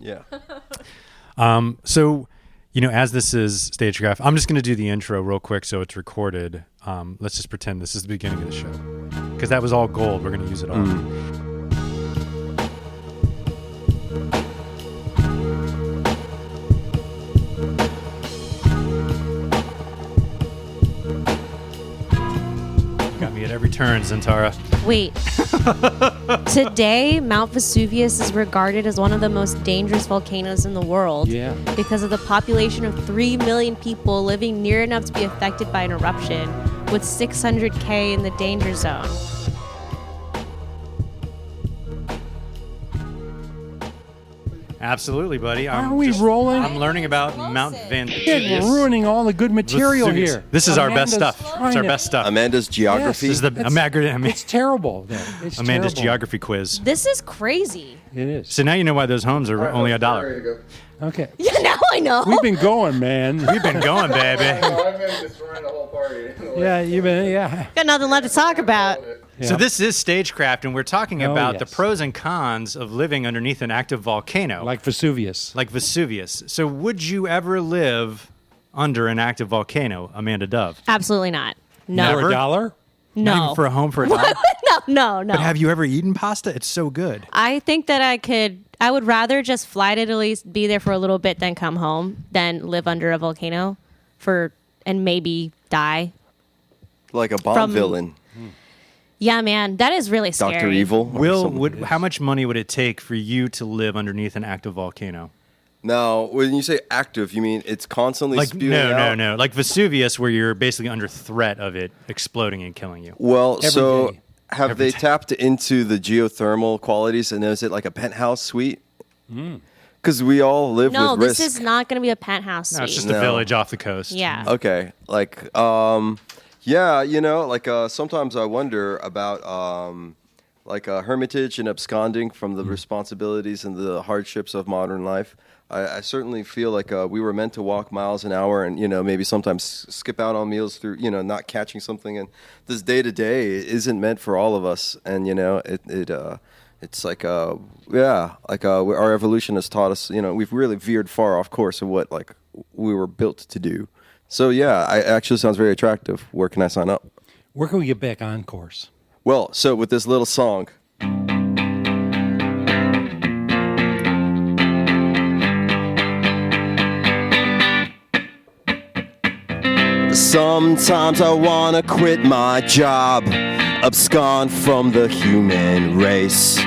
Yeah. So, as this is StageCraft, I'm just going to do the intro real quick so it's recorded. Let's just pretend this is the beginning of the show. Because that was all gold. We're going to use it all. Got me at every turn, Zentara. Wait. Today, Mount Vesuvius is regarded as one of the most dangerous volcanoes in the world. Yeah. Because of the population of 3 million people living near enough to be affected by an eruption, with 600K in the danger zone. Absolutely, buddy. Are we rolling? I'm learning about Mount Vesuvius. We're ruining all the good material Vesuvius. here. This is our best Amanda's stuff. trying It's our to- best stuff. Amanda's geography. This is the It's terrible. It's Amanda's terrible. geography quiz. This is crazy. It is. So now you know why those homes are only $1. Okay. Yeah, now I know. We've been going, man. We've been going, baby. I've been destroying the whole party. Yeah, you've been, yeah. Got nothing left to talk about. So this is StageCraft, and we're talking Oh, about the yes. pros and cons of living underneath an active volcano. Like Vesuvius. Like Vesuvius. So would you ever live under an active volcano, Amanda Dove? Absolutely not. No. Never? For a dollar? No. Not even for a home for a dollar? No. But have you ever eaten pasta? It's so good. I think that I would rather just fly to Italy, be there for a little bit, then come home, than live under a volcano and maybe die. Like a Bond From- villain. Yeah, man, that is really scary. Dr. Evil. or something. How much money would it take for you to live underneath an active volcano? Now, when you say active, you mean it's constantly Like spewing out? no. Like Vesuvius, where you're basically under threat of it exploding and killing you. Well, Every so day. have Every they day. tapped into the geothermal qualities, and is it like a penthouse suite? Because we all live No, with this risk. is not going to be a penthouse No, suite. it's just No. a village off the coast. Yeah. Okay, like, yeah, sometimes I wonder about, hermitage and absconding from the responsibilities and the hardships of modern life. I certainly feel like we were meant to walk miles an hour and, maybe sometimes skip out on meals through, not catching something. And this day-to-day isn't meant for all of us. And, it's like, our evolution has taught us, we've really veered far off course of what, we were built to do. So, yeah, it actually sounds very attractive. Where can I sign up? Where can we get back on course? Well, so with this little song. Sometimes I wanna quit my job, abscond from the human race,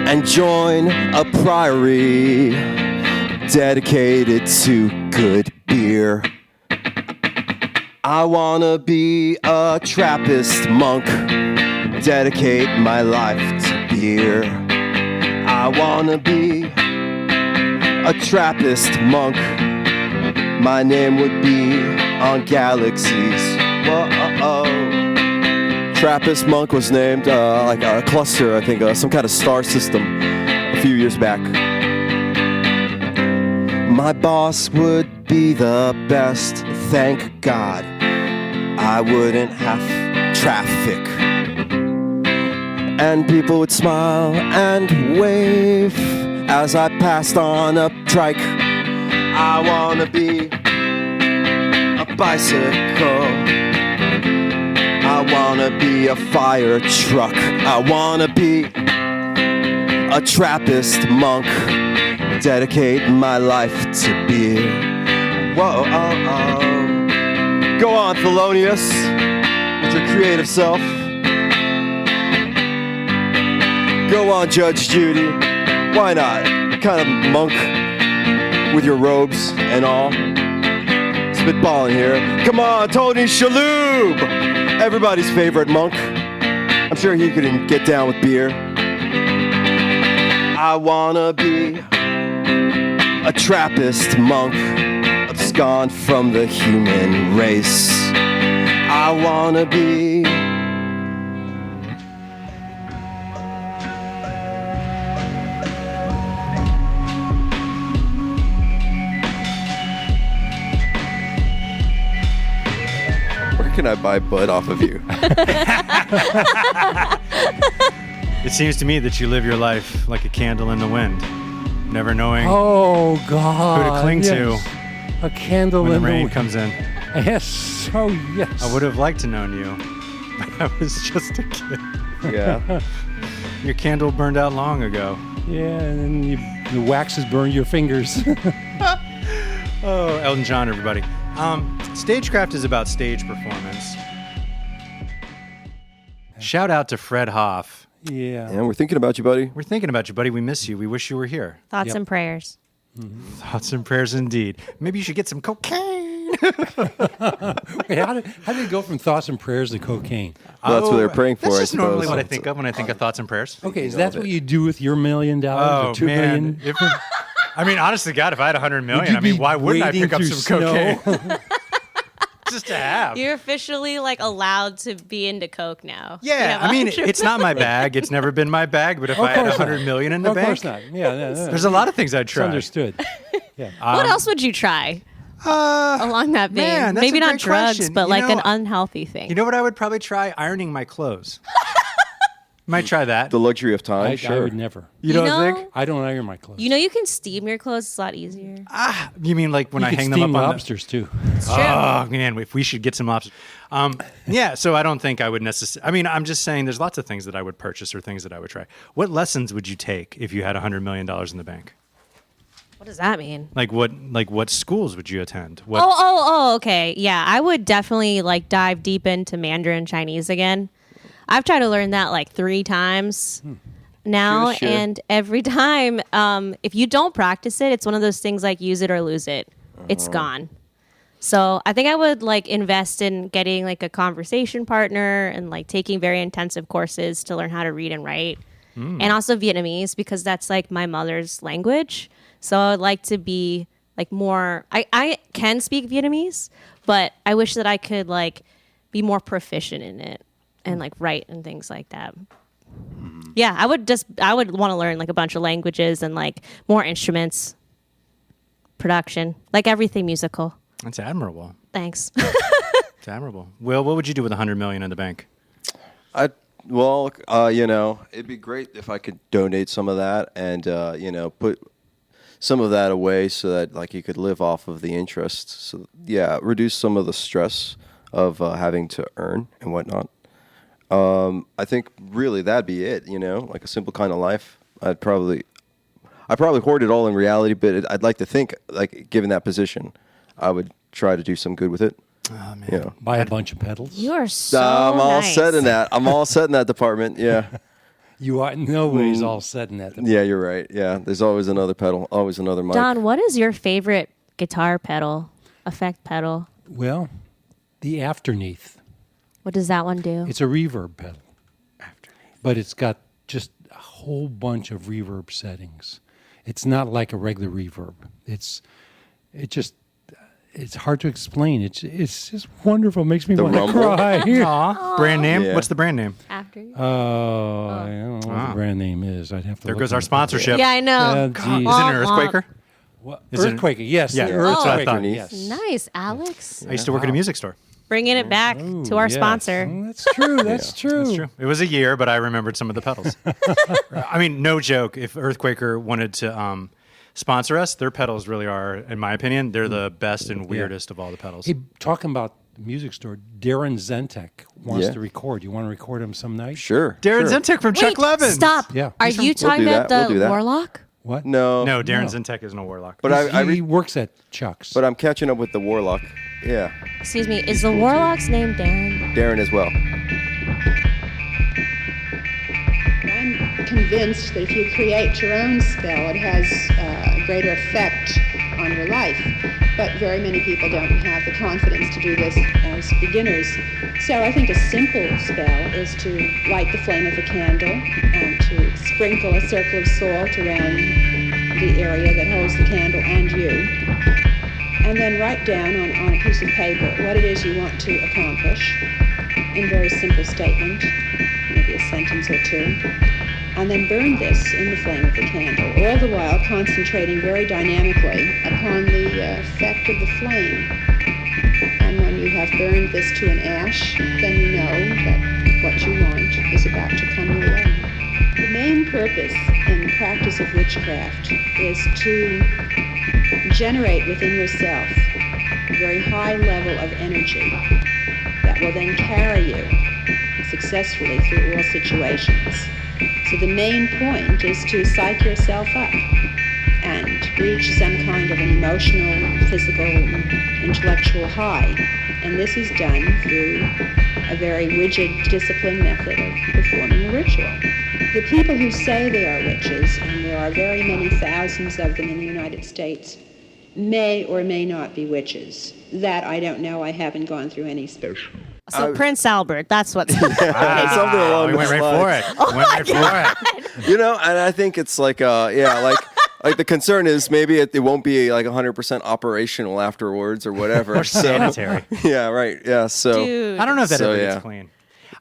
and join a priory dedicated to good beer. I wanna be a Trappist monk, dedicate my life to beer. I wanna be a Trappist monk, my name would be on galaxies. Whoa. Trappist monk was named like a cluster, I think, some kind of star system a few years back. My boss would be the best, thank God. I wouldn't have traffic, and people would smile and wave as I passed on a trike. I wanna be a bicycle, I wanna be a fire truck, I wanna be a Trappist monk, dedicate my life to beer. Whoa, Go on, Thelonious, with your creative self. Go on, Judge Judy. Why not? Kind of monk with your robes and all. Spitballing here. Come on, Tony Shalhoub, everybody's favorite monk. I'm sure he could get down with beer. I wanna be a Trappist monk, abscond from the human race. I wanna be Where can I buy bud off of you? It seems to me that you live your life like a candle in the wind, never knowing Oh God! who to cling yes. A candle when in the rain wind. comes in. Yes. Oh yes. I would have liked to known you. I was just a kid. Yeah. Your candle burned out long ago. Yeah, and then the wax has burned your fingers. Oh, Elton John, everybody. StageCraft is about stage performance. Shout out to Fred Hoff. Yeah. And we're thinking about you, buddy. We're thinking about you, buddy. We miss you. We wish you were here. Thoughts Yep. and prayers. Thoughts and prayers indeed. Maybe you should get some cocaine. Wait, how did it go from thoughts and prayers to cocaine? Well, that's what they're praying for, That's I just normally suppose. what I think of when I think of thoughts and prayers. Okay, is know that of what it. you do with your $1 million Oh, or $2 man. million? I mean, honestly, God, if I had $100 million, you I mean, be why wouldn't I wading pick up through some snow? cocaine? Just to have. You're officially like allowed to be into coke now. You Yeah, have I mean, 100 it's not my bag. It's never been my bag. But if I had course not. $100 million in the Of bank, course not. Yeah, there's a lot of things I'd It's try. understood. Yeah. What else would you try along that vein? man, that's Maybe a not great drugs, question. but You like know, an unhealthy thing. You know what I would probably try? Ironing my clothes. Might try that. The luxury of time. I Sure. would never. You don't know, think? I don't iron my clothes. You know you can steam your clothes. It's a lot easier. You mean like when you I could hang them steam up on lobsters too. It's true. Oh man, if we should get some lobsters. Yeah, so I don't think I would necessarily. I mean, I'm just saying there's lots of things that I would purchase or things that I would try. What lessons would you take if you had $100 million in the bank? What does that mean? Like what schools would you attend? What, Oh, okay. Yeah, I would definitely like dive deep into Mandarin Chinese again. I've tried to learn that like 3 times now, Sure. and every time, if you don't practice it, it's one of those things like use it or lose it. It's gone. So I think I would like invest in getting like a conversation partner and like taking very intensive courses to learn how to read and write, and also Vietnamese because that's like my mother's language. So I would like to be like more. I can speak Vietnamese, but I wish that I could like be more proficient in it and like write and things like that. Yeah, I would want to learn like a bunch of languages and like more instruments, production, like everything musical. That's admirable. Thanks. It's admirable. Will, what would you do with $100 million in the bank? You know, it'd be great if I could donate some of that and, you know, put some of that away so that, like, you could live off of the interest. So, yeah, reduce some of the stress of having to earn and whatnot. I think really that'd be it, you know, like a simple kind of life. I'd probably hoard it all in reality, but I'd like to think, like, given that position, I would try to do some good with it. Oh, man. You know. Buy a bunch of pedals. You are so I'm all nice. set in that. I'm all set in that department. Yeah. You are nobody's all set in that. Yeah, you're right. Yeah. There's always another pedal, always another mic. Don, what is your favorite guitar pedal, effect pedal? Well, the Afterneath. What does that one do? It's a reverb pedal. But it's got just a whole bunch of reverb settings. It's not like a regular reverb. It's hard to explain. It's just wonderful. It makes me The want to rumble? cry. Aw. Brand name? Yeah. What's the brand name? After you? Oh, I don't know what Wow. the brand name is. I'd have to. There look goes it our up. sponsorship. Yeah, I know. geez. Isn't it an Womp womp. Earthquaker? What? Is it- Earthquaker, yes. Yeah, the that's what I Earthquaker, thought. yes. Nice, Alex. I used to work at a music store. Bringing it back to our Yes. sponsor. Oh, that's true. That's true. That's true. It was a year, but I remembered some of the pedals. I mean, no joke. If Earthquaker wanted to sponsor us, their pedals really are, in my opinion, they're the best and weirdest of all the pedals. Hey, talking about the music store, Darren Zentek wants Yeah. to record. You want to record him some night? Sure. Darren sure. Zentek from Wait, Chuck Levin. stop. Yeah. Are He's you We'll talking do about that. We'll the do that. Warlock? What? No. No, Darren No. Zentek isn't a warlock. But He works at Chuck's. but I'm catching up with the Warlock. Yeah. Excuse me, is the Warlock's name Darren? Darren as well. I'm convinced that if you create your own spell, it has a greater effect on your life. But very many people don't have the confidence to do this as beginners. So I think a simple spell is to light the flame of a candle and to sprinkle a circle of salt around the area that holds the candle and you. And then write down on a piece of paper what it is you want to accomplish in a very simple statement, maybe a sentence or two, and then burn this in the flame of the candle, all the while concentrating very dynamically upon the effect of the flame. And when you have burned this to an ash, then you know that what you want is about to come your way. main purpose in the practice of witchcraft is to generate within yourself a very high level of energy that will then carry you successfully through all situations. So the main point is to psych yourself up and reach some kind of an emotional, physical, intellectual high. And this is done through a very rigid, disciplined method of performing a ritual. The people who say they are witches, and there are very many thousands of them in the United States, may or may not be witches. That I don't know. I haven't gone through any special. So Prince Albert, that's what's Something along we went those right lines. for it. Went right for it. You know, and I think it's like, like the concern is maybe it won't be like 100% operational afterwards or whatever. Or sanitary. Yeah, right. Yeah, so Dude. I don't know if that So, ever yeah. gets clean.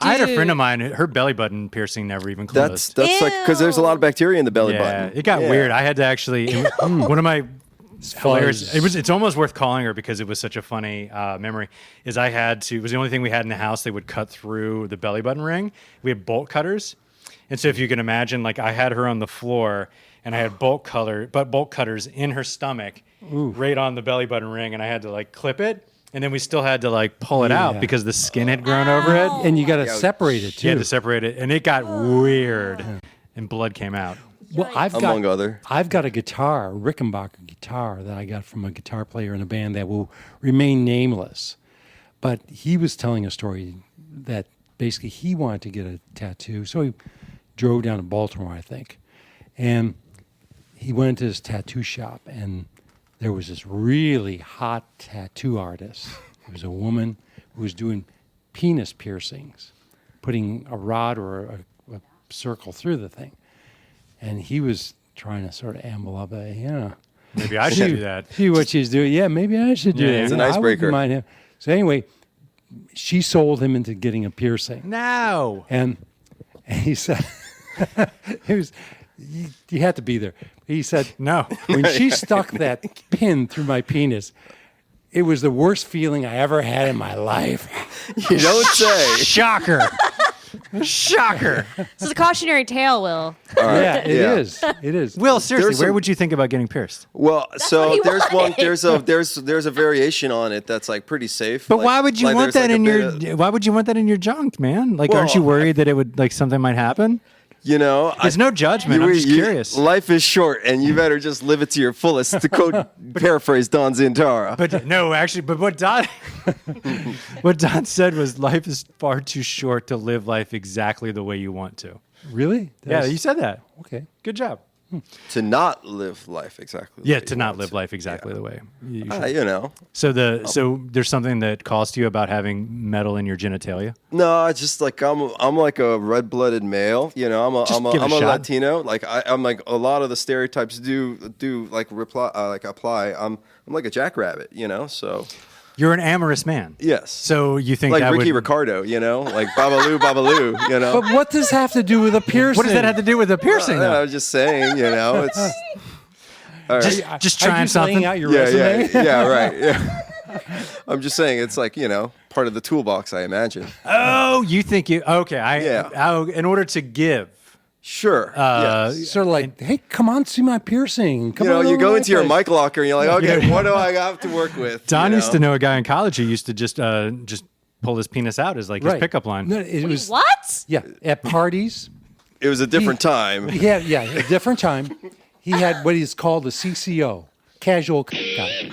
I had a Dude. friend of mine, her belly button piercing never even that's closed. like because there's a lot of bacteria in the belly Yeah, button. it got Yeah. weird. I had to actually, one of my hilarious, fuzz. it's almost worth calling her because it was such a funny memory, is I had to, it was the only thing we had in the house they would cut through the belly button ring. We had bolt cutters. And so if you can imagine, like I had her on the floor and I had bolt cutters in her stomach right on the belly button ring, and I had to like clip it. And then we still had to like pull it out Yeah. because the skin had grown over it. And you got to separate it You had too. to separate it, and it got weird, and blood came out. Well, Among other. I've got a guitar, a Rickenbacker guitar that I got from a guitar player in a band that will remain nameless. But he was telling a story that basically he wanted to get a tattoo. So he drove down to Baltimore, I think. And he went into this tattoo shop, and there was this really hot tattoo artist. It was a woman who was doing penis piercings, putting a rod or a circle through the thing. And he was trying to sort of amble up, Maybe I should do that. See what she's doing. Yeah, maybe I should do Yeah, that. it's an I wouldn't icebreaker. mind him. So anyway, she sold him into getting a piercing. No. And he said, you had to be there. He said, No. when she stuck that pin through my penis, it was the worst feeling I ever had in my life. You don't say. Shocker. Shocker. This is a cautionary tale, Will. Yeah, it Yeah. is. It is. Will, seriously, There's where some- would you think about getting pierced? Well, so what he there's one. wanted. There's a variation on it that's like pretty safe. But Like- why would you like want there's that like in a your? bit of- Why would you want that in your junk, man? Like, aren't you Well, worried that it would like something might happen? You know, There's no judgment. I'm just curious. Life is short, and you better just live it to your fullest. To quote, paraphrase Don Zintara. But no, actually, but what Don said was life is far too short to live life exactly the way you want to. Really? Yeah, you said that. Okay. Good job. To not live life exactly. the Yeah, way to you not want live life exactly the way you should. You know, So there's something that calls to you about having metal in your genitalia. no, it's just like I'm like a red-blooded male. You know, I'm a give it a shot. Latino. Like I'm like a lot of the stereotypes do like apply. I'm like a jackrabbit. You know, so You're an amorous man. yes. So you think like that Ricky would? Ricardo, you know, like Babaloo, Babaloo, you know. But what does that have to do with a piercing? What does that have to do with the piercing? I though? was just saying, you know, it's all right. Just Are you trying just laying something. out your yeah, resume? yeah, right. Yeah. I'm just saying, it's like, you know, part of the toolbox, I imagine. Oh, you think you? Okay, Yeah. in order to give. Sure. Yes. Sort of like, hey, come on, see my piercing. Come You know, on you over go my into your place. mic locker and you're like, okay, what do I have to work with? Don you used to know a guy in college who used to just pull his penis out as like his Right. pickup line. No, it was What? yeah at parties. It was a different time. Yeah, a different time. He had what is called a CCO, casual guy.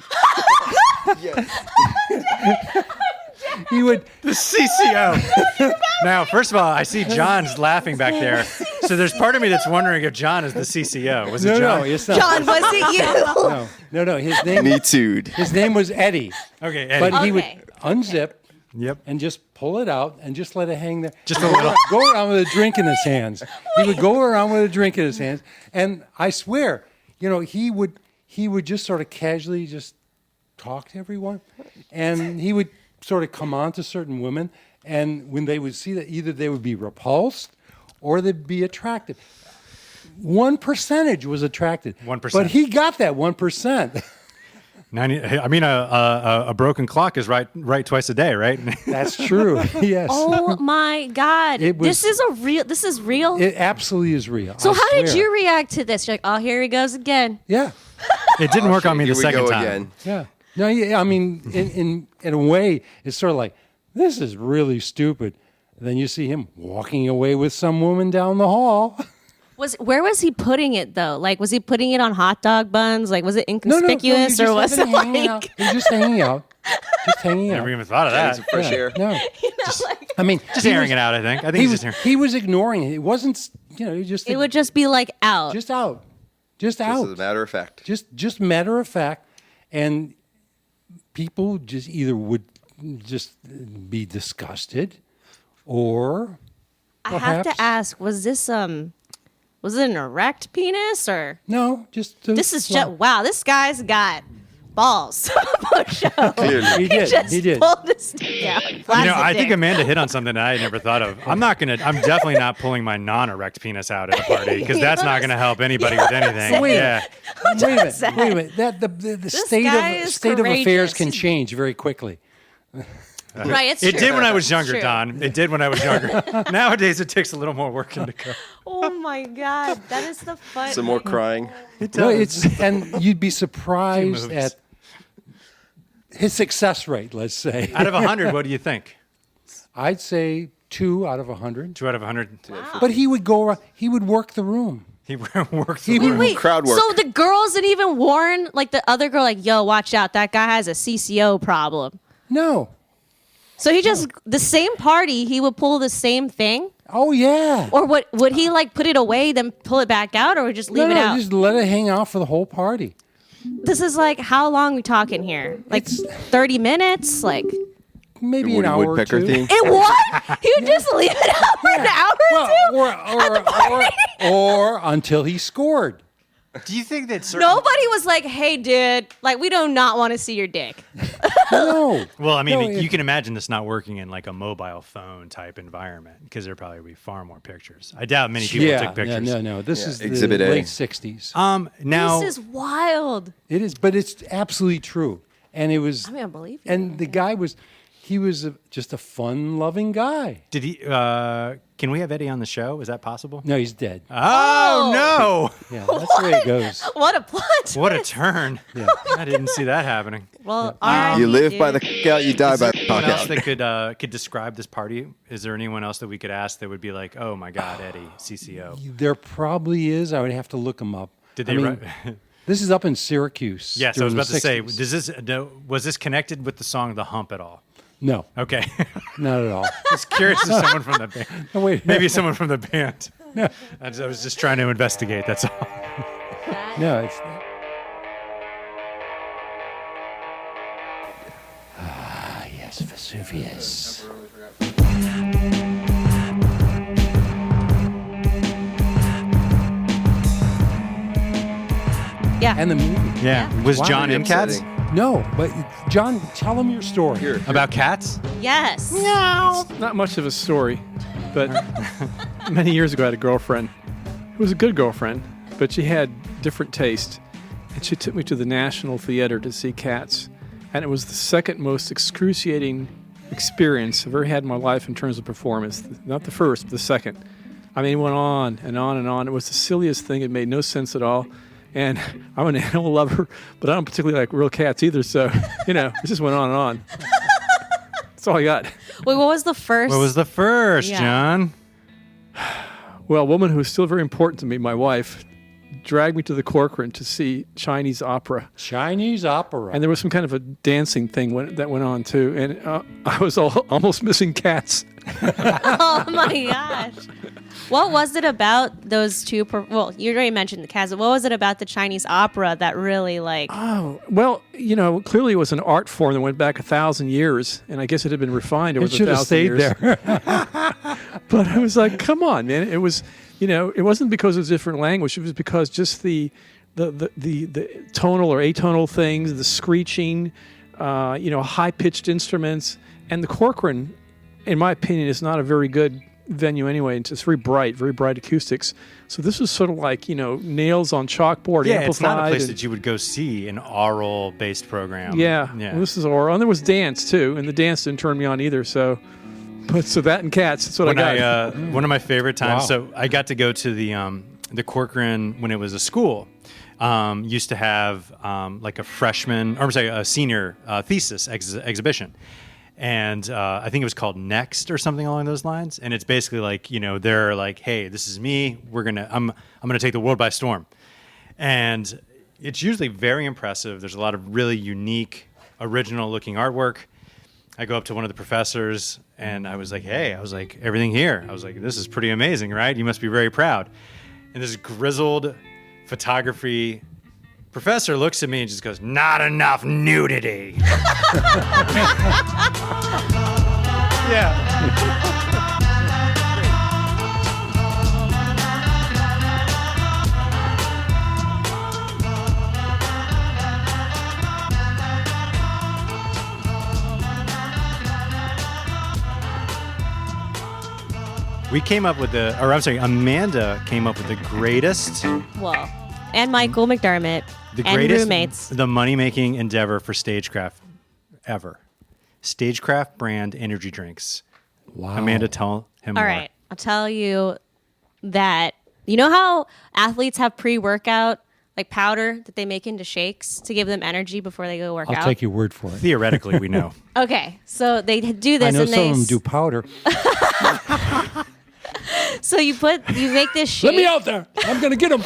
He would The CCO. Now, first of all, I see John's laughing back there. So there's part of me that's wondering if John is the CCO. Was it no, John? it's not. John, was it you? No. Me too'd. His name was Eddie. Okay, Eddie. But he would Okay. unzip Yep. and just pull it out and just let it hang there. Just a little. Go around with a drink in his hands. He would go around with a drink in his hands, and I swear, you know, he would just sort of casually just talk to everyone, and he would sort of come on to certain women, and when they would see that, either they would be repulsed or they'd be attracted. 1% was attracted. 1%. But he got that 1%. I mean, a broken clock is right twice a day, right? That's true. Yes. Oh my God. This is real? It absolutely is real. So I how did swear. you react to this? You're like, oh, here he goes again. Yeah. It didn't work on me Here the we second go time. again. Yeah. No, yeah, I mean, in a way, it's sort of like, this is really stupid. And then you see him walking away with some woman down the hall. Where was he putting it though? Like, was he putting it on hot dog buns? Like, was it No, inconspicuous no, or was it hanging out. like? He's just hanging out. Just hanging out. Never even thought of Getting that. some fresh air. No. I mean, Just he airing was- it out, I think. I think He he's was, just airing. he was ignoring it. It wasn't, he just It would just be like out. just out. Just This out. is a matter of fact. Just matter of fact. And people just either would just be disgusted or I have to perhaps- ask, was it an erect penis or? no, just This is just wow. This guy's got balls. He did. He did. Pulled this out. I think Amanda hit on something that I had never thought of. I'm definitely not pulling my non-erect penis out at a party because that's not going to to help anybody with anything. Wait, Yeah. wait a minute. that? Wait a minute. That the state guy of is state of affairs courageous. can change very quickly. Right, it's It true. did when I was younger, True. Don. It did when I was younger. Nowadays, it takes a little more work to go. Oh my God, that is the fun. Some more crying. No, and you'd be surprised moves. at his success rate. Let's say. Out of 100, what do you think? I'd say 2 out of 100. 2 out of 100. But he would go around. He would work the room. He works. He would Wait, Crowd work. so the girls didn't even warn like the other girl, like, yo, watch out, that guy has a CCO problem. No. So he just the same party, he would pull the same thing, Oh yeah. or would he like put it away, then pull it back out, or just leave no, it out? just let it hang out for the whole party. This is like how long we talking here? Like 30 minutes? Like Maybe an Woody hour or Woodpecker two. theme. it what? He would just leave it out for an hour or two? Or until he scored. Do you think that certain... Nobody was like, hey, dude, like we do not want to see your dick. No. Well, I mean, No, you can imagine this not working in like a mobile phone type environment because there probably would be far more pictures. I doubt many people took pictures. No. This is the Exhibit A. late 60s. Now, This is wild. It is, but it's absolutely true. And it was, I mean, I believe you. and the guy was, he was just a fun-loving guy. did he? Can we have Eddie on the show? Is that possible? No, he's dead. Oh, no! Yeah, that's the way it goes. What a plot. What a turn! I didn't see that happening. Well, all right. You live by the out, you die by the Anyone else out. that could describe this party? Is there anyone else that we could ask that would be like, oh my God, Eddie, CCO? There probably is. I would have to look him up. Did I they? mean, this is up in Syracuse. Yes, I was during about the to say. 60s. Was this connected with the song "The Hump" at all? No, Okay, not at all. just curious if someone from the band. No, wait. Maybe someone from the band. I was just trying to investigate. That's all. No, it's. Yes, Vesuvius. Yeah. And the movie. Yeah. Was Wow, John in Cats? upsetting. No, but John, tell him your story. Here. About cats? Yes. Not much of a story, but many years ago I had a girlfriend who was a good girlfriend, but she had different taste. And she took me to the National Theater to see Cats. And it was the second most excruciating experience I've ever had in my life in terms of performance. Not the first, but the second. I mean, it went on and on and on. It was the silliest thing. It made no sense at all. And I'm an animal lover, but I don't particularly like real cats either. So, it just went on and on. That's all I got. Wait, what was the first? What was the first, Yeah. John? Well, a woman who was still very important to me, my wife, dragged me to the Corcoran to see Chinese opera. Chinese opera. And there was some kind of a dancing thing that went on, too. And I was almost missing Cats. Oh my gosh. What was it about those two? Well, you already mentioned the cats. What was it about the Chinese opera that really like? Oh, well, clearly it was an art form that went back 1,000 years. And I guess it had been refined over it should have 1,000 stayed years. there. But I was like, come on, man. It was, it wasn't because it was a different language. It was because just the tonal or atonal things, the screeching, high-pitched instruments. And the Corcoran, in my opinion, is not a very good venue anyway. And it's very bright acoustics. So this was sort of like, nails on chalkboard, Yeah, amplified. it's not a place and- that you would go see an aural-based program. Yeah. Yeah. Well, this is oral. And there was dance, too. And the dance didn't turn me on either. So that and cats, that's what when I got. One of my favorite times. Wow. So I got to go to the Corcoran when it was a school. Used to have like a senior thesis exhibition, and I think it was called Next or something along those lines. And it's basically like they're like, hey, this is me. I'm gonna take the world by storm, and it's usually very impressive. There's a lot of really unique, original looking artwork. I go up to one of the professors and I was like, hey, everything here. I was like, this is pretty amazing, right? You must be very proud. And this grizzled photography professor looks at me and just goes, not enough nudity. Yeah. Amanda came up with the greatest, Well, and Michael McDermott the and greatest, roommates. the money-making endeavor for StageCraft ever. StageCraft brand energy drinks. Wow. Amanda, tell him All more. right, I'll tell you that you know how athletes have pre-workout like powder that they make into shakes to give them energy before they go work I'll out. take your word for it. Theoretically, we know. Okay, so they do this I know and some they of them do powder. so you make this shake. Let me out there. I'm going to get them.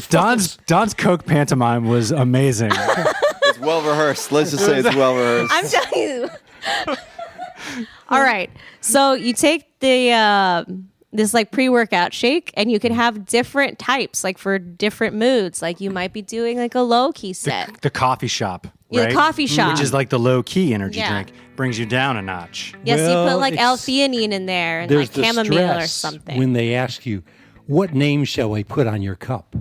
Don's Coke pantomime was amazing. It's well rehearsed. Let's just say it's well rehearsed. I'm telling you. All right. So you take the this like pre-workout shake and you can have different types like for different moods. Like you might be doing like a low key set. The coffee shop. Yeah, the right? coffee shop. Which is like the low key energy Yeah. drink. Brings you down a notch. Yes, you Well, put like it's- L-theanine in there and There's like the chamomile or stress something. when they ask you, what name shall I put on your cup?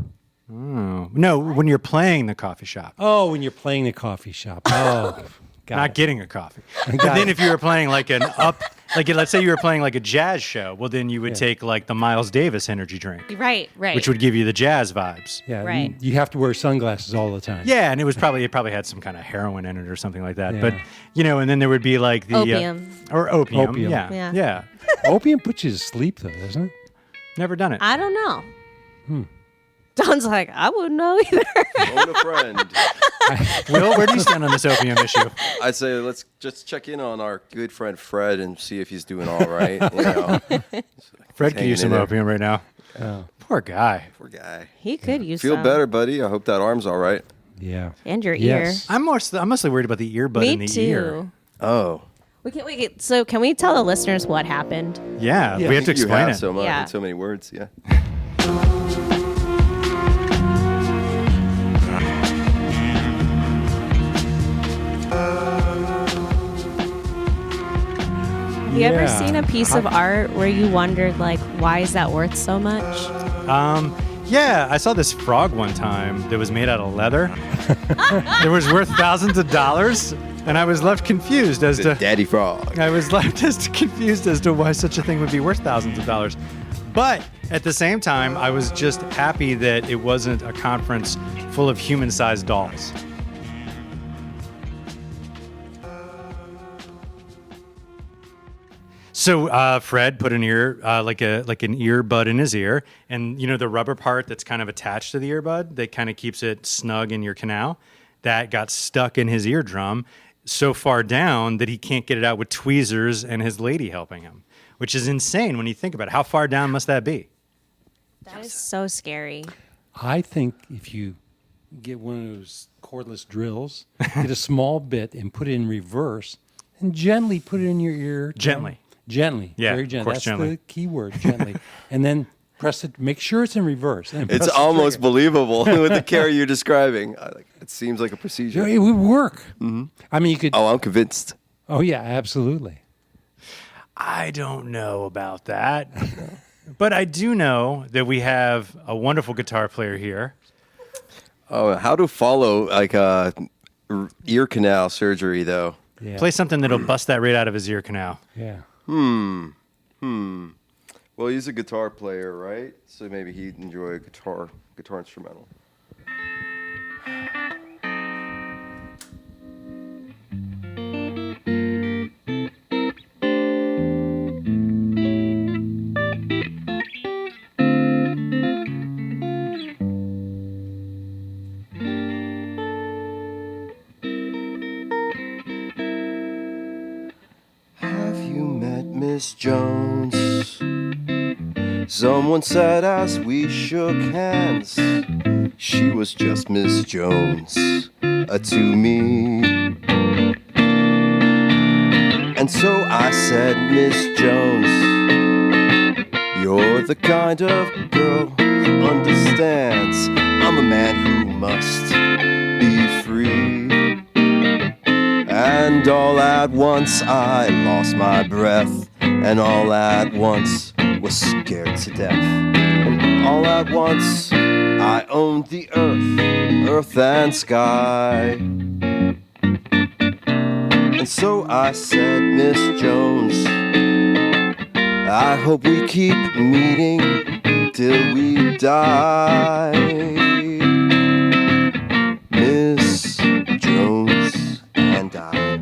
No, when you're playing the coffee shop. Oh, when you're playing the coffee shop. Oh, got Not it. getting a coffee. And Got then it. if you were playing like let's say you were playing like a jazz show, well then you would take like the Miles Davis energy drink, Right. which would give you the jazz vibes. Yeah, Right. you have to wear sunglasses all the time. Yeah, and it probably had some kind of heroin in it or something like that. Yeah. But and then there would be like the Opium. or opium. Opium. Yeah. Yeah. Opium puts you to sleep, though, doesn't it? Never done it. I don't know. Don's like, I wouldn't know either. Phone a friend. Will, where do you stand on this opium issue? I say let's just check in on our good friend Fred and see if he's doing all right. Fred could use some hanging in there. opium right now. Oh, Poor guy. Poor guy. He could use Feel some. better, buddy. I hope that arm's all right. yeah. And your Yes. I'm mostly worried about the earbud ear. in Me the too. ear. Oh. So can we tell the listeners what happened? Yeah, we have to You explain have it. so much Yeah. in so many words. Yeah. Have you ever Yeah. seen a piece of art where you wondered, like, why is that worth so much? Yeah, I saw this frog one time that was made out of leather. It was worth thousands of dollars, and I was left confused as The to Daddy Frog. I was left confused as to why such a thing would be worth thousands of dollars. But at the same time, I was just happy that it wasn't a conference full of human-sized dolls. So Fred put an like an earbud in his ear, and the rubber part that's kind of attached to the earbud that kind of keeps it snug in your canal, that got stuck in his eardrum so far down that he can't get it out with tweezers and his lady helping him, which is insane when you think about it. How far down must that be? That is so scary. I think if you get one of those cordless drills, get a small bit and put it in reverse, and gently put it in your ear. Gently. Gently. Yeah, Very of gently. course, That's gently. the key word, gently. And then press it. Make sure it's in reverse. And then It's press the almost trigger. believable with the care you're describing. It seems like a procedure. It would work. I mean, you could. Oh, I'm convinced. Oh, yeah, absolutely. I don't know about that. But I do know that we have a wonderful guitar player here. Oh, how to follow like ear canal surgery though? Yeah. Play something that'll bust that right out of his ear canal. Yeah. Well, he's a guitar player, right? So maybe he'd enjoy a guitar instrumental. Have you met Miss Jones? Someone said as we shook hands, she was just Miss Jones to me. And so I said, Miss Jones, you're the kind of girl who understands I'm a man who must be free. And all at once I lost my breath, and all at once was scared to death. And all at once I owned the earth and sky. And so I said, Miss Jones, I hope we keep meeting till we die. Miss Jones and I.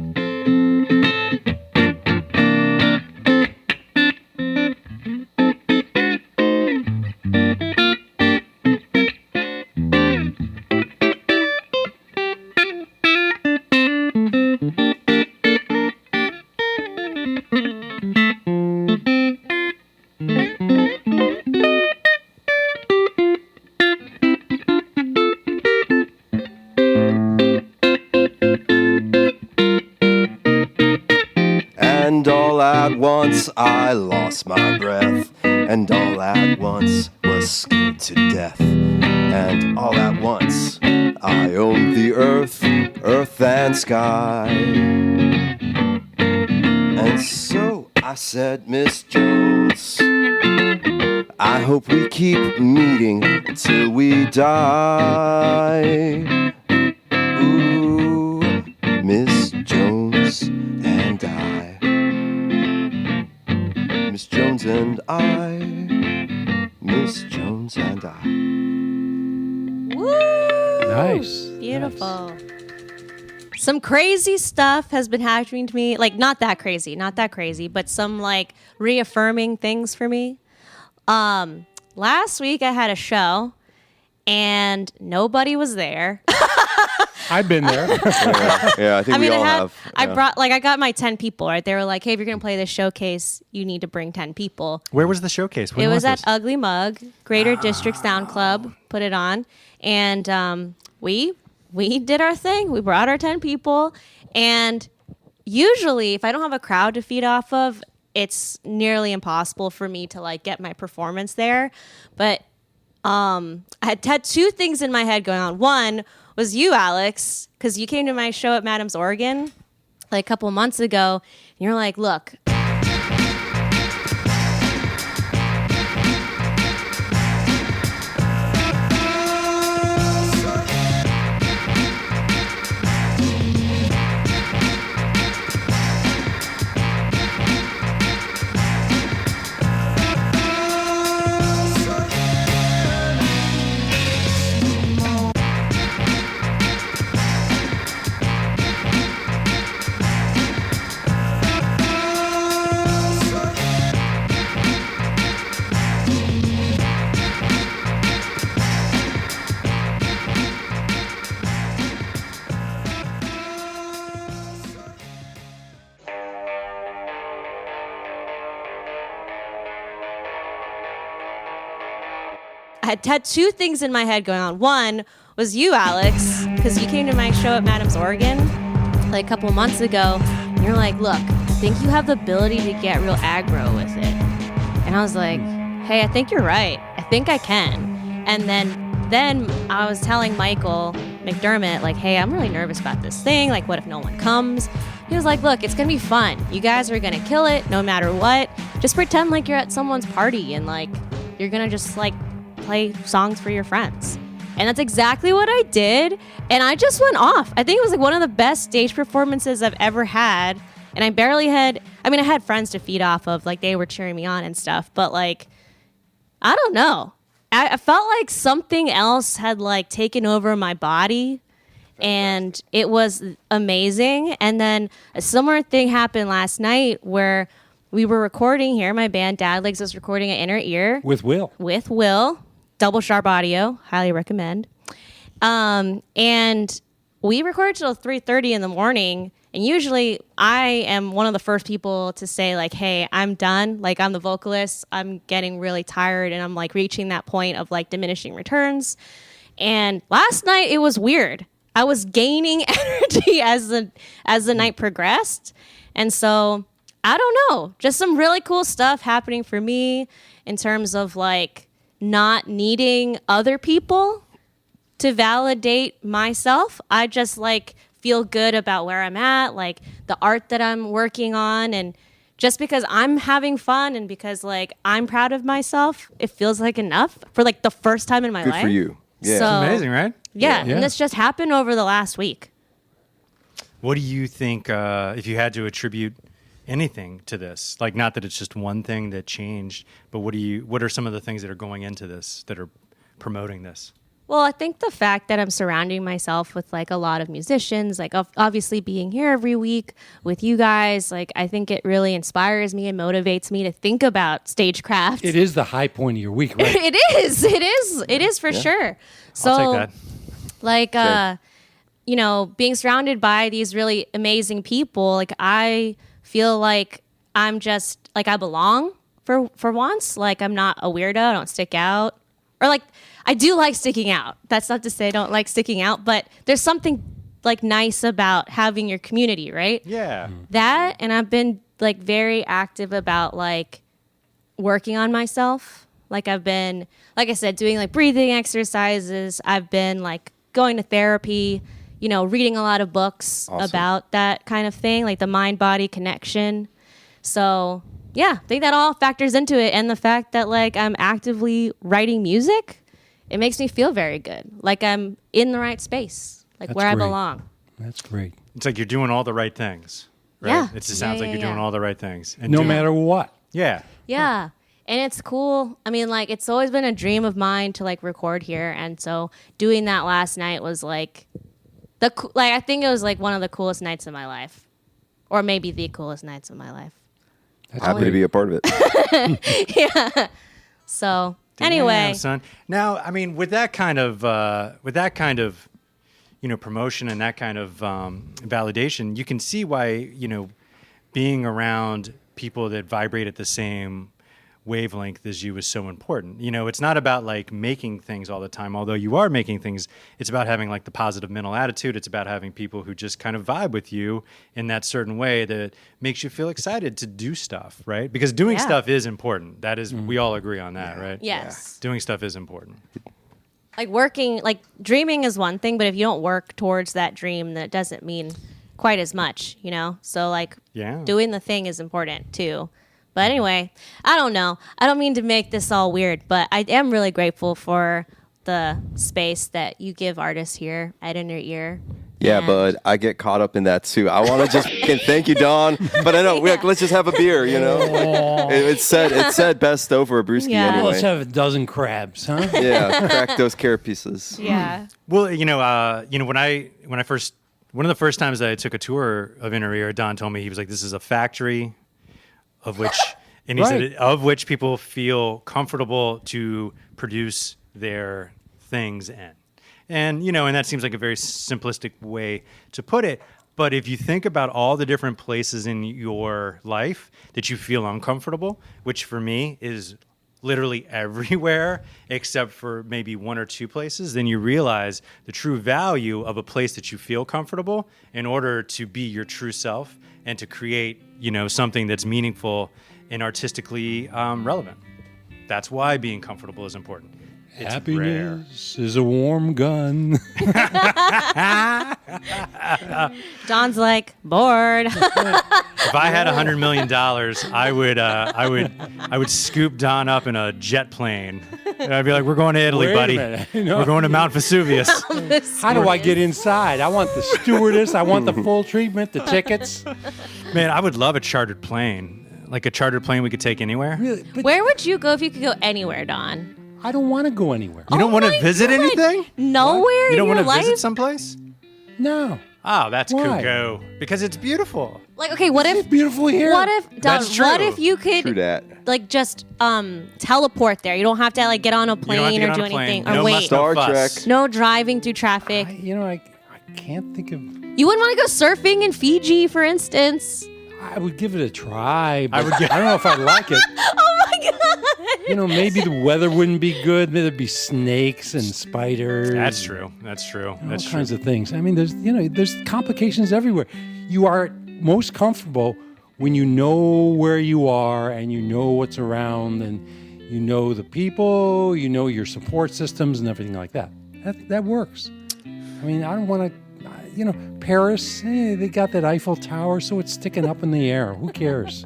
And all at once I lost my breath, and all at once was scared to death. And all at once I owned the earth and sky. And so I said, Miss Jones, I hope we keep meeting till we die. Ooh, Miss Jones and I. Miss Jones and I. Miss Jones and I. Woo! Nice. Beautiful. Some crazy stuff has been happening to me. Like, not that crazy, but some like reaffirming things for me. Last week I had a show and nobody was there. I've been there. Yeah, I think we all have. I got my 10 people, right? They were like, hey, if you're going to play this showcase, you need to bring 10 people. Where was the showcase? When It was at this? Ugly Mug, Greater District Sound Club, put it on. And we did our thing. We brought our 10 people. And usually, if I don't have a crowd to feed off of, it's nearly impossible for me to like get my performance there. But I had two things in my head going on. One was you, Alex, because you came to my show at Madam's Oregon like a couple months ago. And you're like, look, I had two things in my head going on. One was you, Alex, because you came to my show at Madam's Oregon like a couple months ago. And you're like, look, I think you have the ability to get real aggro with it. And I was like, hey, I think you're right. I think I can. And then I was telling Michael McDermott, like, hey, I'm really nervous about this thing. Like, what if no one comes? He was like, look, it's going to be fun. You guys are going to kill it no matter what. Just pretend like you're at someone's party and, like, you're going to just, like, play songs for your friends. And that's exactly what I did. And I just went off. I think it was, like, one of the best stage performances I've ever had. And I barely had, I mean, I had friends to feed off of, like they were cheering me on and stuff, but like, I don't know. I felt like something else had like taken over my body, and it was amazing. And then a similar thing happened last night where we were recording here. My band Dad Legs was recording at Inner Ear With Will. double sharp audio, highly recommend. And we recorded till 3:30 in the morning. And usually I am one of the first people to say like, hey, I'm done. Like I'm the vocalist. I'm getting really tired and I'm like reaching that point of like diminishing returns. And last night it was weird. I was gaining energy as the night progressed. And so I don't know, just some really cool stuff happening for me in terms of like not needing other people to validate myself. I just like feel good about where I'm at, like the art that I'm working on. And just because I'm having fun and because like I'm proud of myself, it feels like enough for like the first time in my Good life. for you. Yeah. So, Amazing, right? Yeah, Yeah. and this just happened over the last week. What do you think, if you had to attribute anything to this? Like, not that it's just one thing that changed, but what are some of the things that are going into this that are promoting this? Well, I think the fact that I'm surrounding myself with like a lot of musicians, like obviously being here every week with you guys, like I think it really inspires me and motivates me to think about StageCraft. It is the high point of your week, right? It is for sure. So, I'll take that. like, Okay. you know, being surrounded by these really amazing people, like I feel like I'm just like I belong for once. Like I'm not a weirdo. I don't stick out, or like I do like sticking out. That's not to say I don't like sticking out, but there's something like nice about having your community, right? Yeah. That, and I've been like very active about like working on myself. Like I've been, like I said, doing like breathing exercises. I've been like going to therapy, you know, reading a lot of books about that kind of thing, like the mind-body connection. So yeah, I think that all factors into it. And the fact that like I'm actively writing music, it makes me feel very good. Like I'm in the right space, like That's where great. I belong. That's great. It's like you're doing all the right things, right? Yeah. It just sounds like you're doing all the right things. And No matter what. Yeah. Yeah. And it's cool. I mean, like, it's always been a dream of mine to, like, record here. And so doing that last night was, like, I think it was, like, one of the coolest nights of my life. Or maybe the coolest nights of my life. That's Happy to great. be a part of it. So, anyway. Damn, son. Now, I mean, with that kind of, you know, promotion and that kind of validation, you can see why, you know, being around people that vibrate at the same wavelength as you is so important. You know, it's not about like making things all the time, although you are making things. It's about having like the positive mental attitude. It's about having people who just kind of vibe with you in that certain way that makes you feel excited to do stuff, right? Because doing Yeah. stuff is important. That is, we all agree on that, right? Yes. Doing stuff is important. Like, working, like, dreaming is one thing, but if you don't work towards that dream, then it doesn't mean quite as much, you know? So, like, Yeah. doing the thing is important, too. But anyway, I don't know. I don't mean to make this all weird, but I am really grateful for the space that you give artists here at Inner Ear. Yeah, And- bud, I get caught up in that too. I want to just fucking thank you, Don, but I know like, let's just have a beer, you know. It said best over a brewski Yeah. anyway. Let's have a dozen crabs, huh? Yeah, crack those carrot pieces. Yeah. Well, you know, when I first, one of the first times that I took a tour of Inner Ear, Don told me, he was like, "This is a factory of which," and he Right. said, "of which people feel comfortable to produce their things in." And you know, and that seems like a very simplistic way to put it. But if you think about all the different places in your life that you feel uncomfortable, which for me is literally everywhere except for maybe one or two places, then you realize the true value of a place that you feel comfortable in order to be your true self and to create, you know, something that's meaningful and artistically relevant. That's why being comfortable is important. It's rare. Happiness is a warm gun. Don's like, bored. If I had $100 million, I would scoop Don up in a jet plane And I'd be like, we're going to Italy, Wait a buddy. minute. We're going to Mount Vesuvius. How do I get inside? I want the stewardess. I want the full treatment, the tickets. Man, I would love a chartered plane. Like a chartered plane we could take anywhere. Really? But Where would you go if you could go anywhere, Don? I don't want to go anywhere. You don't want to my visit God. anything? Nowhere You don't in want your to visit life? someplace? No. Oh, that's Why? cuckoo. Because it's beautiful. Like, okay, what It's if beautiful here. What if Don, That's true. what if you True could that. like just teleport there? You don't have to like get on a You don't have plane to get or on do a plane. anything. Or No wait. must, Star no fuss. Trek. No driving through traffic. I can't think of. You wouldn't want to go surfing in Fiji, for instance. I would give it a try, but I would gi- I don't know if I'd like it. Oh my god! You know, maybe the weather wouldn't be good. Maybe there'd be snakes and spiders. That's true. That's true. All That's true. kinds of things. I mean, there's complications everywhere. You are most comfortable when you know where you are and you know what's around and you know the people, you know your support systems and everything like that. That works. I mean, I don't want to. Paris, they got that Eiffel Tower, so it's sticking up in the air. Who cares?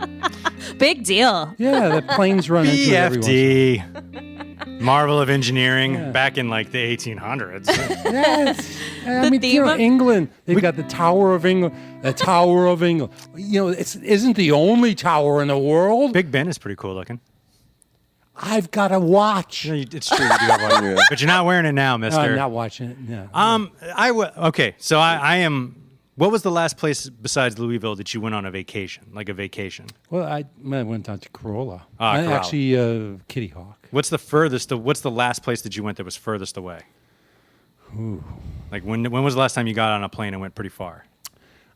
Big deal. Yeah, the planes run into it every once in a while. BFD. Marvel of engineering Yeah. back in like the 1800s. Yes. I mean, theme of- England, they've got the Tower of England. The Tower of England. It isn't the only tower in the world. Big Ben is pretty cool looking. I've got a watch. It's true. You do have one. Yeah. But you're not wearing it now, mister. I'm not watching it. No. Okay, so I am. What was the last place besides Louisville that you went on a vacation, like a vacation? Well, I went down to Corolla. Corolla. Actually, Kitty Hawk. What's the furthest? What's the last place that you went that was furthest away? Like when was the last time you got on a plane and went pretty far?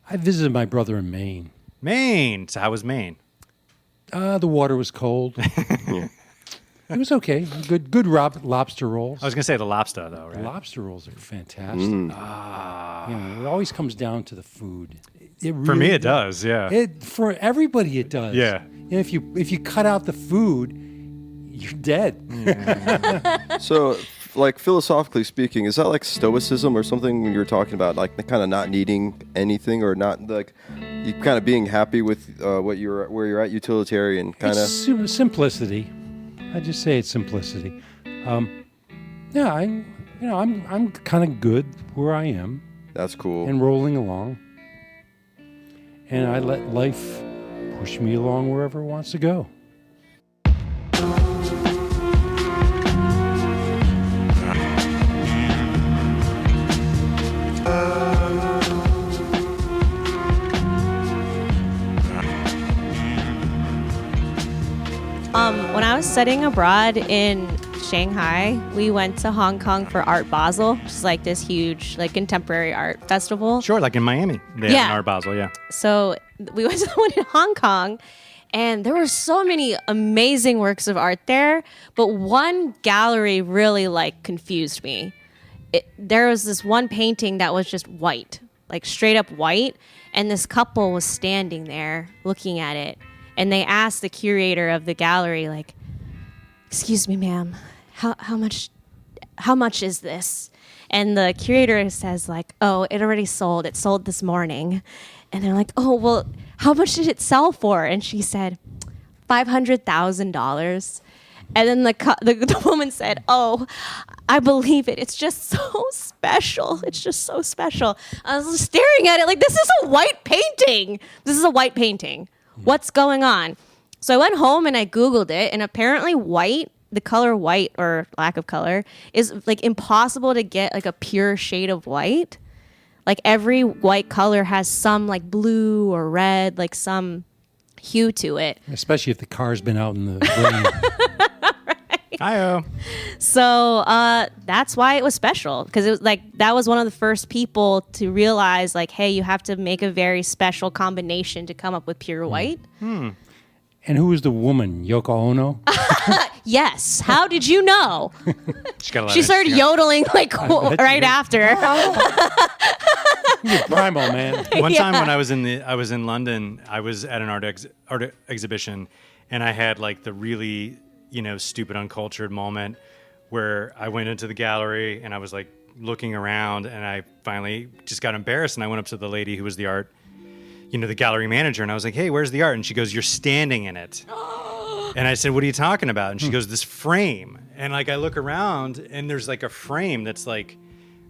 I visited my brother in Maine. Maine. So how was Maine? The water was cold. It was okay. Good lobster rolls. I was gonna say the lobster though, right? Lobster rolls are fantastic. It always comes down to the food. For me, it does. Yeah. For everybody, it does. Yeah. If you cut out the food, you're dead. So, like philosophically speaking, is that like stoicism or something when you're talking about like kind of not needing anything or not like you kind of being happy with where you're at, utilitarian kind of? It's simplicity. I just say it's simplicity. I'm kind of good where I am That's cool. and rolling along, and I let life push me along wherever it wants to go. When I was studying abroad in Shanghai, we went to Hong Kong for Art Basel, which is like this huge like contemporary art festival. Sure, like in Miami. They Yeah. have an Art Basel, yeah. So we went to the one in Hong Kong, and there were so many amazing works of art there, but one gallery really like confused me. There was this one painting that was just white, like straight up white, and this couple was standing there looking at it, and they asked the curator of the gallery, like, "Excuse me, ma'am, how much is this?" And the curator says, like, "Oh, it already sold. It sold this morning." And they're like, "Oh, well, how much did it sell for?" And she said, $500,000. And then the woman said, "Oh, I believe it. It's just so special. It's just so special." I was staring at it like, this is a white painting. This is a white painting. What's going on? So I went home and I Googled it, and apparently white, the color white or lack of color, is like impossible to get like a pure shade of white. Like every white color has some like blue or red, like some hue to it. Especially if the car's been out in the rain. Hi-oh. So that's why it was special, because it was like that was one of the first people to realize like, hey, you have to make a very special combination to come up with pure white. And who was the woman? Yoko Ono? Yes. How did you know? She started yodeling. yodeling like right after. You're primal, man. One time when I was in London, I was at an art exhibition, and I had like the really stupid uncultured moment where I went into the gallery and I was like looking around, and I finally just got embarrassed, and I went up to the lady who was the art, the gallery manager, and I was like, "Hey, where's the art?" And she goes, "You're standing in it." And I said, what are you talking about? And she goes, this frame. And like I look around and there's like a frame that's like,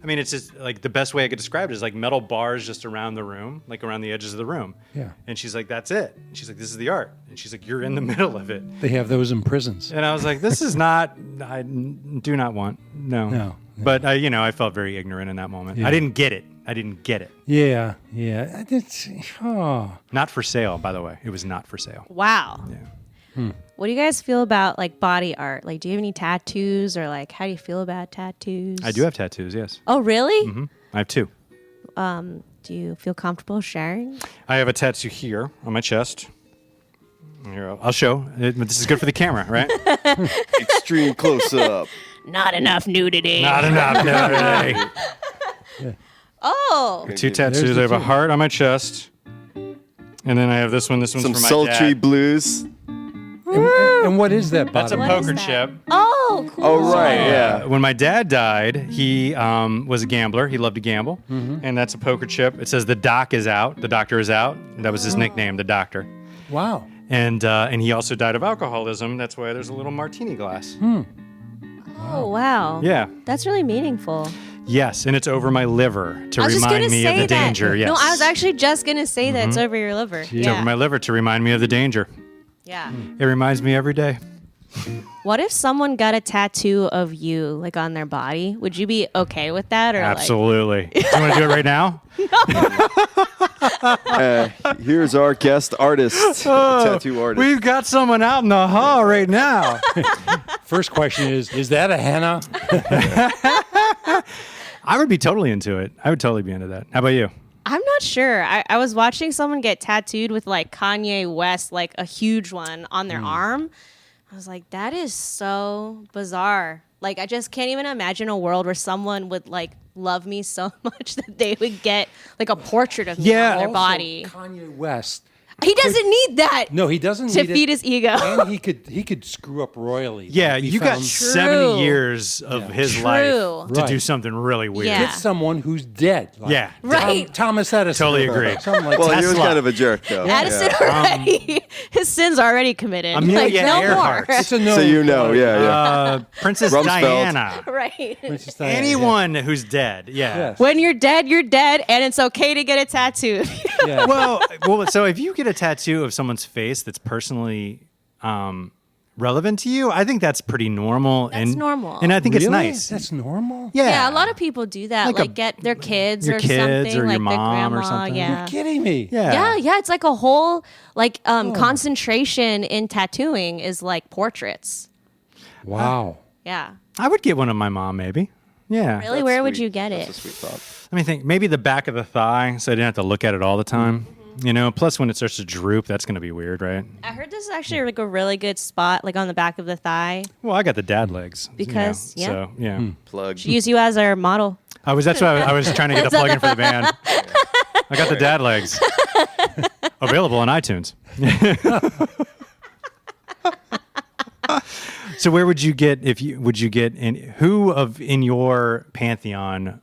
I mean, it's just like the best way I could describe it is like metal bars just around the room, like around the edges of the room. Yeah. And she's like, that's it. And she's like, this is the art. And she's like, you're in the middle of it. They have those in prisons. And I was like, this is not, I do not want, no. But I felt very ignorant in that moment. Yeah. I didn't get it. Yeah. It's, Not for sale, by the way. It was not for sale. Wow. Yeah. What do you guys feel about like body art? Like, do you have any tattoos, or like, how do you feel about tattoos? I do have tattoos, yes. Oh, really? Mm-hmm. I have 2. Do you feel comfortable sharing? I have a tattoo here on my chest. Here, I'll show. This is good for the camera, right? Extreme close up. Not enough nudity. Not enough. No. Oh, 2 tattoos. I have a heart on my chest. And then I have this one. This one's Some for my sultry dad. blues. and what is that? That's a bottom? What is poker that? chip. Oh, cool. Oh, right, yeah. When my dad died, he was a gambler. He loved to gamble. And that's a poker chip. It says the doc is out. The doctor is out. That was his nickname, the doctor. Wow. And he also died of alcoholism. That's why there's a little martini glass. Oh, wow. Yeah. That's really meaningful. Yes, and it's over my liver to I was just remind gonna me say of the that. danger. Yes. No, I was actually just gonna say that it's over your liver. It's over my liver to remind me of the danger. Yeah. It reminds me every day. What if someone got a tattoo of you, like on their body? Would you be okay with that, or Absolutely. Do you want to do it right now? Here's our guest artist, tattoo artist. We've got someone out in the hall right now. First question is that a henna? I would be totally into it. I would totally be into that. How about you? I'm not sure. I was watching someone get tattooed with like Kanye West, like a huge one on their arm. I was like, that is so bizarre. Like, I just can't even imagine a world where someone would like love me so much that they would get like a portrait of me on their Also, body. Kanye West. He doesn't need that No, he doesn't to need feed it. his ego. And he could screw up royally. Yeah, He you got found- 70 years of his True. life to Right. do something really weird. Yeah. Get someone who's dead. Like Yeah. Right. Thomas Edison. Totally agree. Something like Well, that. he was Tesla. kind of a jerk, though. Addison already, his sins are already committed. Amelia like, no Earhart. more. It's a no. So you know, yeah. Princess Rumsfeld. Diana. Right. Princess Diana, Anyone who's dead. Yeah. Yes. When you're dead, and it's okay to get a tattoo. Yeah. Well, so if you get a tattoo of someone's face that's personally relevant to you, I think that's pretty normal. That's normal. And I think it's Really? nice. That's normal? Yeah, a lot of people do that. Like Like, a- get their kids your or kids something, or your like the mom or grandma. something. Yeah. You're kidding me. Yeah. It's like a whole like concentration in tattooing is like portraits. Wow. Yeah. I would get one of my mom, maybe. Yeah. Really, That's where would sweet. you get That's it? a sweet thought. Let me think. Maybe the back of the thigh, so I didn't have to look at it all the time. You know, plus when it starts to droop, that's going to be weird, right? I heard this is actually like a really good spot, like on the back of the thigh. Well, I got the dad legs. Because, you know, yeah. So, yeah. Plug. Use you as our model. That's why I was trying to get a plug in for the band. I got the dad legs. Available on iTunes. So where would you get in your pantheon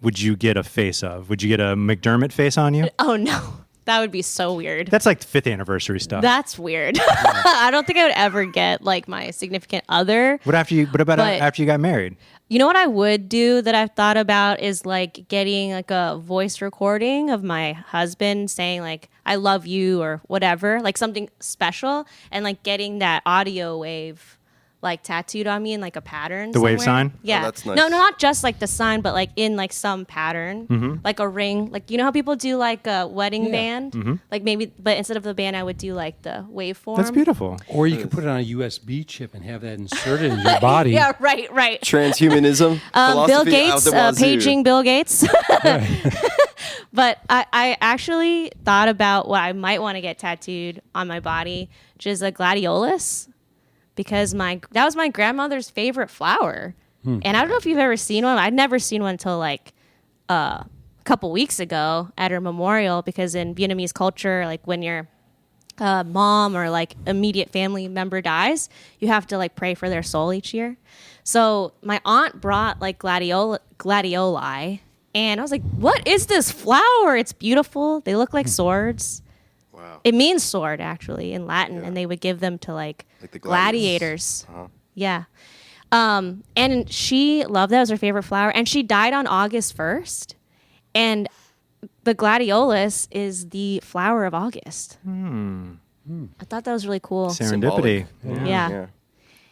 would you get a face of? Would you get a McDermott face on you? Oh no, that would be so weird. That's like 5th anniversary stuff. That's weird. I don't think I would ever get like my significant other. What about But- after you got married? You know what I would do that I've thought about is like getting like a voice recording of my husband saying like I love you or whatever, like something special, and like getting that audio wave like tattooed on me in like a pattern. The wave somewhere. sign? Yeah. Oh, that's nice. No, not just like the sign, but like in like some pattern, like a ring. Like you know how people do like a wedding band, like maybe, but instead of the band, I would do like the waveform. That's beautiful. Or you could put it on a USB chip and have that inserted in your body. Yeah, right. Transhumanism. Bill philosophy Gates, out the wazoo. paging Bill Gates. But I actually thought about what I might want to get tattooed on my body, which is a gladiolus, because that was my grandmother's favorite flower. And I don't know if you've ever seen one. I'd never seen one until like a couple weeks ago at her memorial, because in Vietnamese culture, like when your mom or like immediate family member dies, you have to like pray for their soul each year. So my aunt brought like gladioli, and I was like, what is this flower? It's beautiful. They look like swords. Wow. It means sword actually in Latin, and they would give them to like Like the gladiators. Yeah. And she loved that. It was her favorite flower. And she died on August 1st. And the gladiolus is the flower of August. I thought that was really cool. Serendipity. Yeah.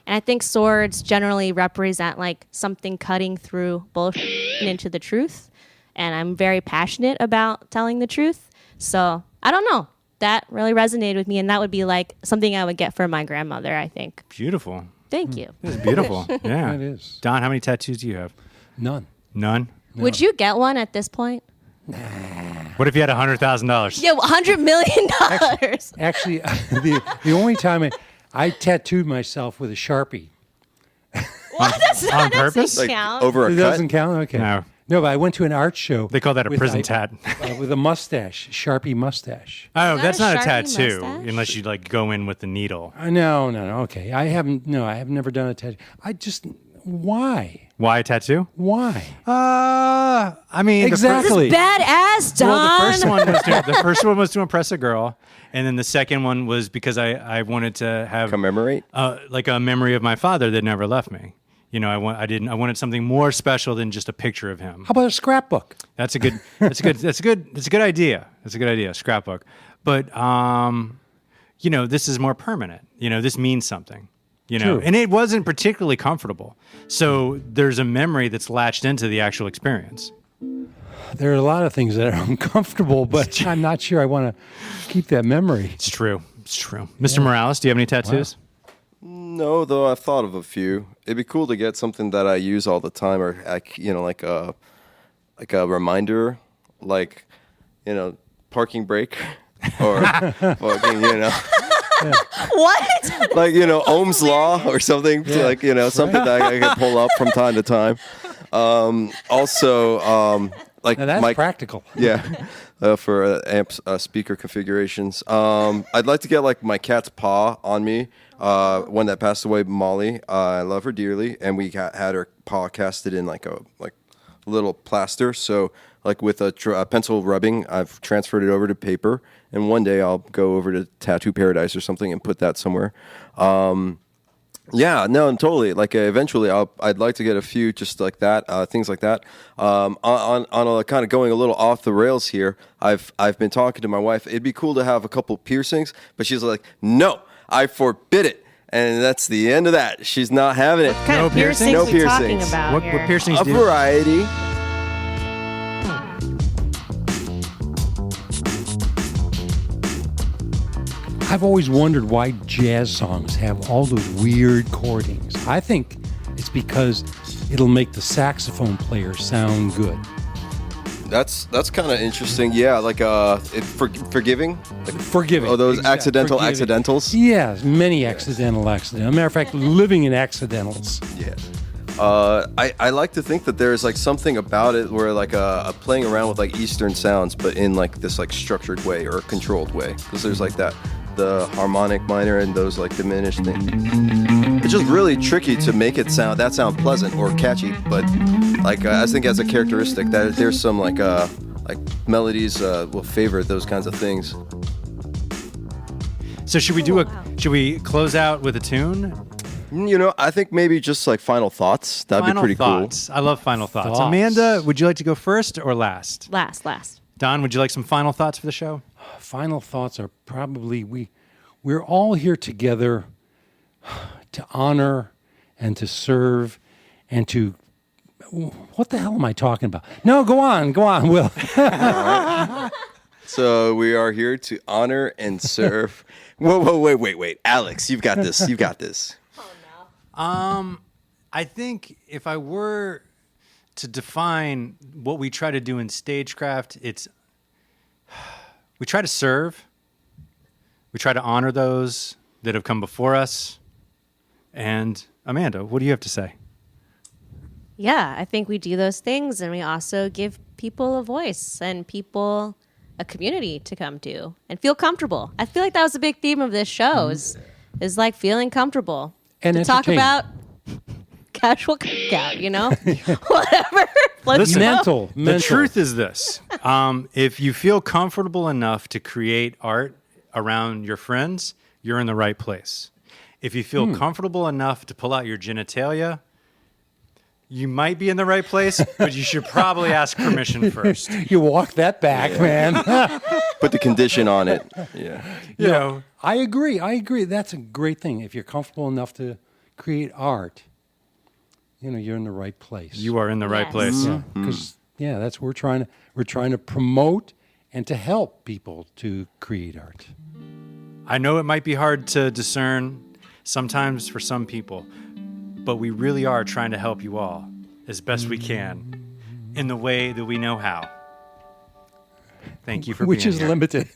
And I think swords generally represent like something cutting through bullshit into the truth. And I'm very passionate about telling the truth. So I don't know. That really resonated with me. And that would be like something I would get for my grandmother, I think. Beautiful. Thank you. It's beautiful. Yeah. It is. Don, how many tattoos do you have? None. None? Would you get one at this point? What if you had $100,000? Yeah, $100 million. Actually, the only time I tattooed myself with a Sharpie. What? That purpose? doesn't Like count. over a It cut. doesn't count? Okay. No. No, but I went to an art show. They call that a with prison tat. with a mustache, Sharpie mustache. Oh, that that's a not a Sharpie tattoo mustache? unless you like go in with the needle. No. Okay. I have never done a tattoo. Why? Why a tattoo? Why? I mean, Exactly. Badass, Don. Well, the first one was to impress a girl, and then the second one was because I wanted to have Commemorate. like a memory of my father that never left me. You know, I wanted something more special than just a picture of him. How about a scrapbook? That's a good idea. That's a good idea, scrapbook. But you know, this is more permanent. You know, this means something. You know, True. and it wasn't particularly comfortable. So there's a memory that's latched into the actual experience. There are a lot of things that are uncomfortable, but I'm not sure I want to keep that memory. It's true. It's true. Mr. Morales, do you have any tattoos? No, though I've thought of a few. It'd be cool to get something that I use all the time, or like a reminder, like parking brake, or fucking What? like Ohm's law or something. Yeah. Like something that I can pull up from time to time. Also, like Now that's mic- practical. Yeah, for amps speaker configurations. I'd like to get like my cat's paw on me. One that passed away, Molly. I love her dearly, and we had her paw casted in like a little plaster. So like with a pencil rubbing, I've transferred it over to paper, and one day I'll go over to Tattoo Paradise or something and put that somewhere. Yeah, no, totally. Like eventually, I'd like to get a few just like that, things like that. On a kind of going a little off the rails here. I've been talking to my wife. It'd be cool to have a couple piercings, but she's like, no, I forbid it, and that's the end of that. She's not having it. What kind of No piercings? piercings No we talking piercings. about What here? piercings A do you variety. I've always wondered why jazz songs have all those weird chordings. I think it's because it'll make the saxophone player sound good. That's kind of interesting. Yeah, like forgiving. Like, Forgiving. oh, those Exact- accidental forgiving. accidentals. Yes, many accidental. Matter of fact, living in accidentals. Yeah. I like to think that there's like something about it where like a playing around with like Eastern sounds, but in like this like structured way or a controlled way, because there's like the harmonic minor and those like diminished things. It's just really tricky to make it sound pleasant or catchy, but like I think as a characteristic that there's some like melodies will favor those kinds of things. So should we close out with a tune? I think maybe just like final thoughts. That'd Final be pretty thoughts. I love final thoughts. Thoughts. Amanda, would you like to go first or last? Last. Don, would you like some final thoughts for the show? Final thoughts are probably we're all here together to honor and to serve and to what the hell am I talking about? No, go on, Will. So we are here to honor and serve. Whoa, wait. Alex, you've got this. I think if I were to define what we try to do in StageCraft, it's we try to serve, we try to honor those that have come before us. And Amanda, what do you have to say? Yeah, I think we do those things, and we also give people a voice and people a community to come to and feel comfortable. I feel like that was a big theme of this show is like feeling comfortable And to talk entertaining. about casual out, whatever. Let's Listen, go. The truth is this. If you feel comfortable enough to create art around your friends, you're in the right place. If you feel comfortable enough to pull out your genitalia, you might be in the right place, but you should probably ask permission first. You walk that back, man. Put the condition on it. Yeah. You know, I agree. That's a great thing. If you're comfortable enough to create art, you're in the right place. you are in the right Yes. place. Yeah, because that's what we're trying to promote and to help people to create art. I know it might be hard to discern sometimes for some people, but we really are trying to help you all as best we can in the way that we know how. Thank you for Which being is here. limited.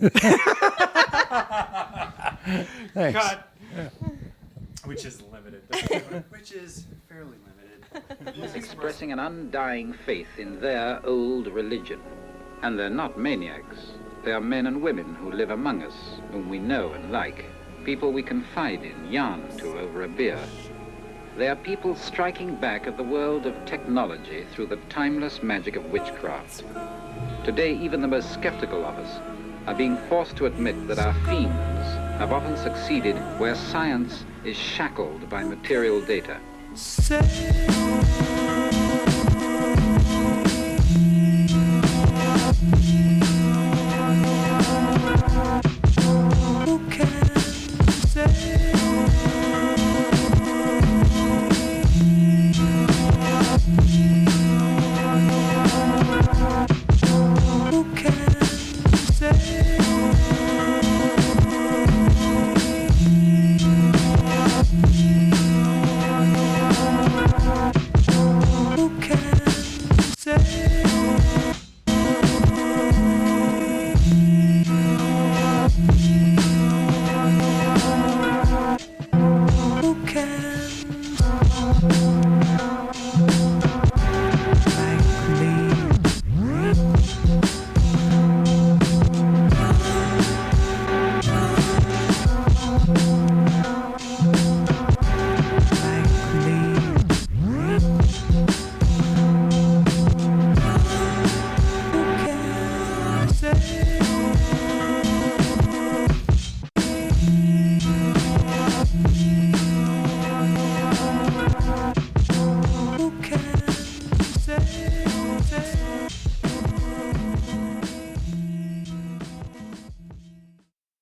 Thanks. Cut. Which is limited. Which is fairly limited. Expressing an undying faith in their old religion. And they're not maniacs. They are men and women who live among us, whom we know and like. People we confide in, yarn to over a beer. They are people striking back at the world of technology through the timeless magic of witchcraft. Today, even the most skeptical of us are being forced to admit that our fiends have often succeeded where science is shackled by material data. Say